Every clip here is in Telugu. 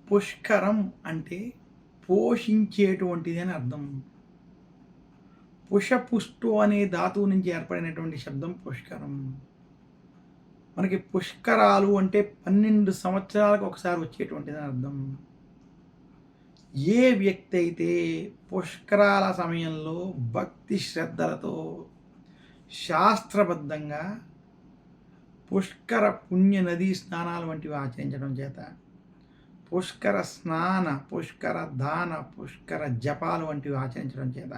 పుష్కరం అంటే పోషించేటువంటిది అని అర్థం. పుషపుష్టు అనే ధాతువు నుంచి ఏర్పడినటువంటి శబ్దం పుష్కరం. మనకి పుష్కరాలు అంటే 12 సంవత్సరాలకు ఒకసారి వచ్చేటువంటిదని అర్థం. ఏ వ్యక్తి అయితే పుష్కరాల సమయంలో భక్తి శ్రద్ధలతో శాస్త్రబద్ధంగా పుష్కర పుణ్య నదీ స్నానాలు వంటివి ఆచరించడం చేత పుష్కర స్నాన, పుష్కర దాన, పుష్కర జపాలు వంటివి ఆచరించడం చేత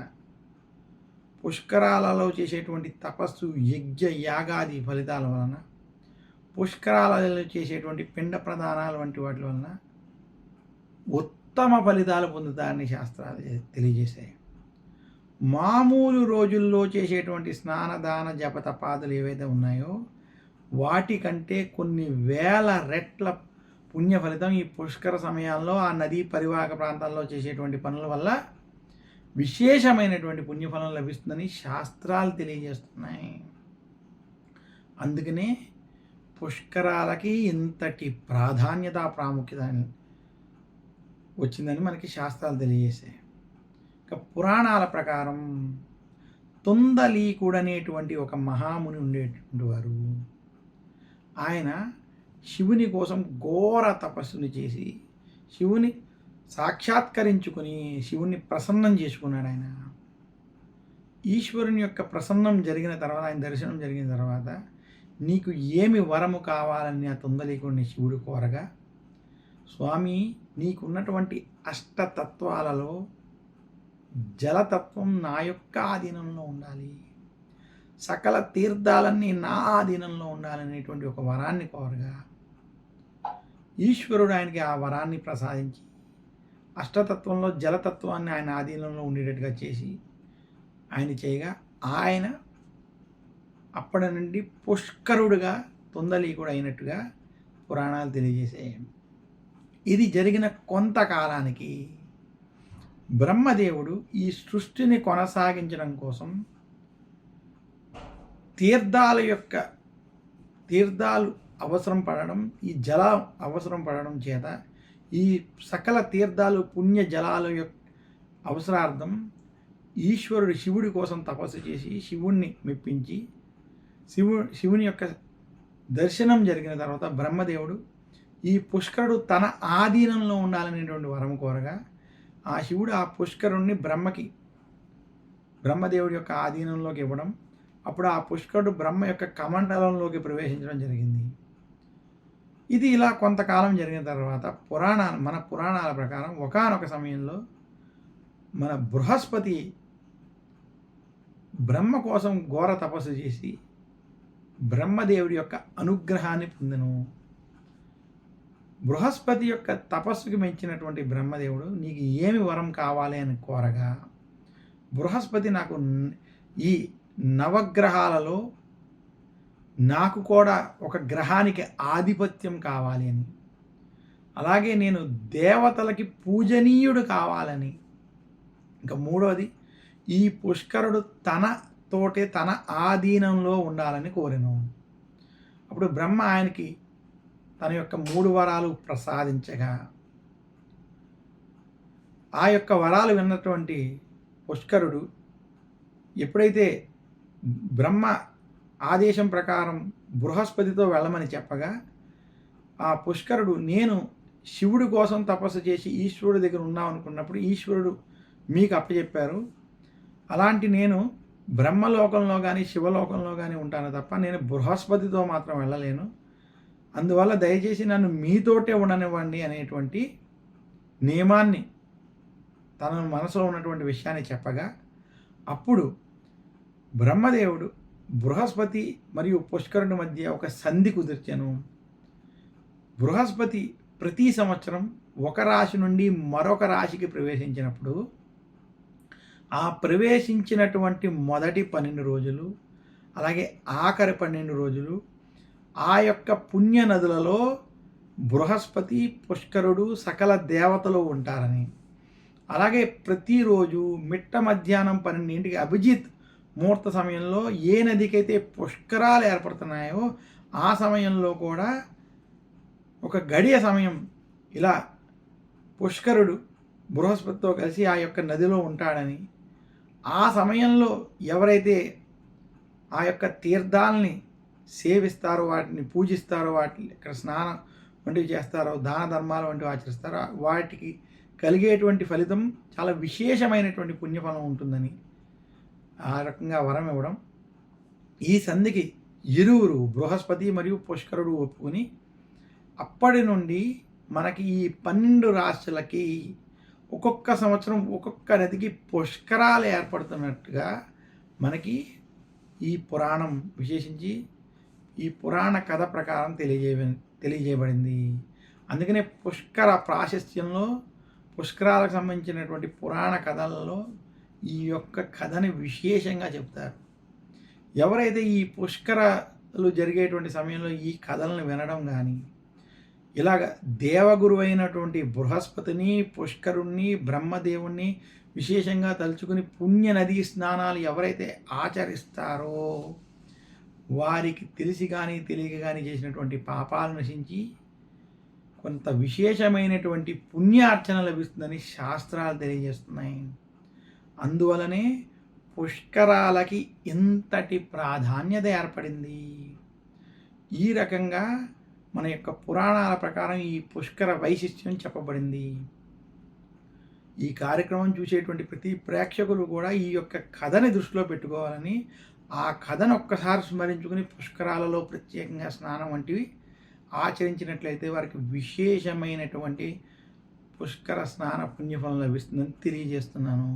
పుష్కరాలలో చేసేటువంటి తపస్సు, యజ్ఞ, యాగాది ఫలితాల వలన, పుష్కరాలలో చేసేటువంటి పిండ ప్రదానాలు వంటి వాటి వలన ఉత్తమ ఫలితాలు పొందుతారని శాస్త్రాలు తెలియజేశాయి. మామూలు రోజుల్లో చేసేటువంటి స్నాన, దాన, జప తపాదులు ఏవైతే ఉన్నాయో వాటికంటే కొన్ని వేల రెట్ల పుణ్య ఫలితం ఈ పుష్కర సమయాల్లో ఆ నదీ పరివాహక ప్రాంతాల్లో చేసేటువంటి పనుల వల్ల విశేషమైనటువంటి పుణ్యఫలం లభిస్తుందని శాస్త్రాలు తెలియజేస్తున్నాయి. అందుకనే పుష్కరాలకి ఇంతటి ప్రాధాన్యత, ప్రాముఖ్యత వచ్చిందని మనకి శాస్త్రాలు తెలియజేశాయి. ఇక పురాణాల ప్రకారం తుందలీకుడు అనేటువంటి ఒక మహాముని ఉండేటువంటి వారు. ఆయన శివుని కోసం ఘోర తపస్సుని చేసి శివుని సాక్షాత్కరించుకుని శివుణ్ణి ప్రసన్నం చేసుకున్నాడు. ఆయన ఈశ్వరుని యొక్క ప్రసన్నం జరిగిన తర్వాత, ఆయన దర్శనం జరిగిన తర్వాత, నీకు ఏమి వరము కావాలని ఆ తుందలీకుడిని శివుడు కోరగా, స్వామి నీకున్నటువంటి అష్టతత్వాలలో జలతత్వం నా యొక్క ఆధీనంలో ఉండాలి, సకల తీర్థాలన్నీ నా ఆధీనంలో ఉండాలనేటువంటి ఒక వరాన్ని కోరగా ఈశ్వరుడు ఆయనకి ఆ వరాన్ని ప్రసాదించి అష్టతత్వంలో జలతత్వాన్ని ఆయన ఆధీనంలో ఉండేటట్టుగా చేసి ఆయన చేయగా ఆయన అప్పటి నుండి పుష్కరుడుగా తుందలీకుడు అయినట్టుగా పురాణాలు తెలియజేసాయి. ఇది జరిగిన కొంతకాలానికి బ్రహ్మదేవుడు ఈ సృష్టిని కొనసాగించడం కోసం తీర్థాలు అవసరం పడడం, ఈ జలం అవసరం పడడం చేత ఈ సకల తీర్థాలు, పుణ్య జలాల యొక్క అవసరార్థం ఈశ్వరుడు శివుడి కోసం తపస్సు చేసి శివుణ్ణి మెప్పించి శివుని యొక్క దర్శనం జరిగిన తర్వాత బ్రహ్మదేవుడు ఈ పుష్కరుడు తన ఆధీనంలో ఉండాలనేటువంటి వరం కోరగా ఆ శివుడు ఆ పుష్కరుణ్ణి బ్రహ్మదేవుడి యొక్క ఆధీనంలోకి ఇవ్వడం, అప్పుడు ఆ పుష్కరుడు బ్రహ్మ యొక్క కమండలంలోకి ప్రవేశించడం జరిగింది. ఇది ఇలా కొంతకాలం జరిగిన తర్వాత మన పురాణాల ప్రకారం ఒకానొక సమయంలో మన బృహస్పతి బ్రహ్మ కోసం ఘోర తపస్సు చేసి బ్రహ్మదేవుడి యొక్క అనుగ్రహాన్ని పొందెను. బృహస్పతి యొక్క తపస్సుకి మెచ్చినటువంటి బ్రహ్మదేవుడు నీకు ఏమి వరం కావాలి అని కోరగా, బృహస్పతి నాకు ఈ నవగ్రహాలలో నాకు కూడా ఒక గ్రహానికి ఆధిపత్యం కావాలి అని, అలాగే నేను దేవతలకి పూజనీయుడు కావాలని, ఇంకా మూడోది ఈ పుష్కరుడు తన ఆధీనంలో ఉండాలని కోరెను. అప్పుడు బ్రహ్మ ఆయనకి తన యొక్క 3 వరాలు ప్రసాదించగా ఆ యొక్క వరాలు విన్నటువంటి పుష్కరుడు ఎప్పుడైతే బ్రహ్మ ఆదేశం ప్రకారం బృహస్పతితో వెళ్ళమని చెప్పగా ఆ పుష్కరుడు నేను శివుడి కోసం తపస్సు చేసి ఈశ్వరుడి దగ్గర ఉన్నాం అనుకున్నప్పుడు ఈశ్వరుడు మీకు అప్పచెప్పారు, అలాంటి నేను బ్రహ్మలోకంలో కానీ శివలోకంలో కానీ ఉంటాను తప్ప నేను బృహస్పతితో మాత్రం వెళ్ళలేను, అందువల్ల దయచేసి నన్ను మీతోటే ఉండనివ్వండి అనేటువంటి నియమాన్ని తన మనసులో ఉన్నటువంటి విషయాన్ని చెప్పగా అప్పుడు బ్రహ్మదేవుడు బృహస్పతి మరియు పుష్కరుడి మధ్య ఒక సంధి కుదిర్చెను. బృహస్పతి ప్రతి సంవత్సరం ఒక రాశి నుండి మరొక రాశికి ప్రవేశించినప్పుడు ఆ ప్రవేశించినటువంటి మొదటి 12 రోజులు అలాగే ఆఖరి 12 రోజులు ఆ యొక్క పుణ్య నదులలో బృహస్పతి, పుష్కరుడు, సకల దేవతలు ఉంటారని, అలాగే ప్రతిరోజు మిట్ట మధ్యాహ్నం 12ంటికి అభిజిత్ ముహూర్త సమయంలో ఏ నదికైతే పుష్కరాలు ఏర్పడుతున్నాయో ఆ సమయంలో కూడా ఒక గడియ సమయం ఇలా పుష్కరుడు బృహస్పతితో కలిసి ఆ యొక్క నదిలో ఉంటాడని, ఆ సమయంలో ఎవరైతే ఆ యొక్క తీర్థాలని సేవిస్తారో, వాటిని పూజిస్తారో, వాటిని ఇక్కడ స్నానం వంటివి చేస్తారో, దాన ధర్మాలు వంటివి ఆచరిస్తారో, వాటికి కలిగేటువంటి ఫలితం చాలా విశేషమైనటువంటి పుణ్యఫలం ఉంటుందని ఆ రకంగా వరం ఇవ్వడం. ఈ సంధికి ఇరువురు బృహస్పతి మరియు పుష్కరుడు ఒప్పుకొని అప్పటి నుండి మనకి ఈ 12 రాశులకి ఒక్కొక్క సంవత్సరం ఒక్కొక్క నదికి పుష్కరాలు ఏర్పడుతున్నట్టుగా మనకి ఈ పురాణం విశేషించి ఈ పురాణ కథ ప్రకారం తెలియజేయబడింది. అందుకనే పుష్కర ప్రాశస్త్యంలో పుష్కరాలకు సంబంధించినటువంటి పురాణ కథలలో ఈ యొక్క కథని విశేషంగా చెప్తారు. ఎవరైతే ఈ పుష్కరాలు జరిగేటువంటి సమయంలో ఈ కథలను వినడం కానీ, ఇలాగ దేవగురు అయినటువంటి బృహస్పతిని, పుష్కరుణ్ణి, బ్రహ్మదేవుణ్ణి విశేషంగా తలుచుకుని పుణ్య నదీ స్నానాలు ఎవరైతే ఆచరిస్తారో వారికి తెలిసి కానీ తెలియక కానీ చేసినటువంటి పాపాలు నశించి కొంత విశేషమైనటువంటి పుణ్యార్చన లభిస్తుందని శాస్త్రాలు తెలియజేస్తున్నాయి. అందువలనే పుష్కరాలకి ఇంతటి ప్రాధాన్యత ఏర్పడింది. ఈ రకంగా మన యొక్క పురాణాల ప్రకారం ఈ పుష్కర వైశిష్ట్యం చెప్పబడింది. ఈ కార్యక్రమం చూసేటువంటి ప్రతి ప్రేక్షకులు కూడా ఈ యొక్క కథని దృష్టిలో పెట్టుకోవాలని, ఆ కథను ఒక్కసారి స్మరించుకుని పుష్కరాలలో ప్రత్యేకంగా స్నానం వంటివి ఆచరించినట్లయితే వారికి విశేషమైనటువంటి పుష్కర స్నాన పుణ్యఫలం లభిస్తుందని తెలియజేస్తున్నాను.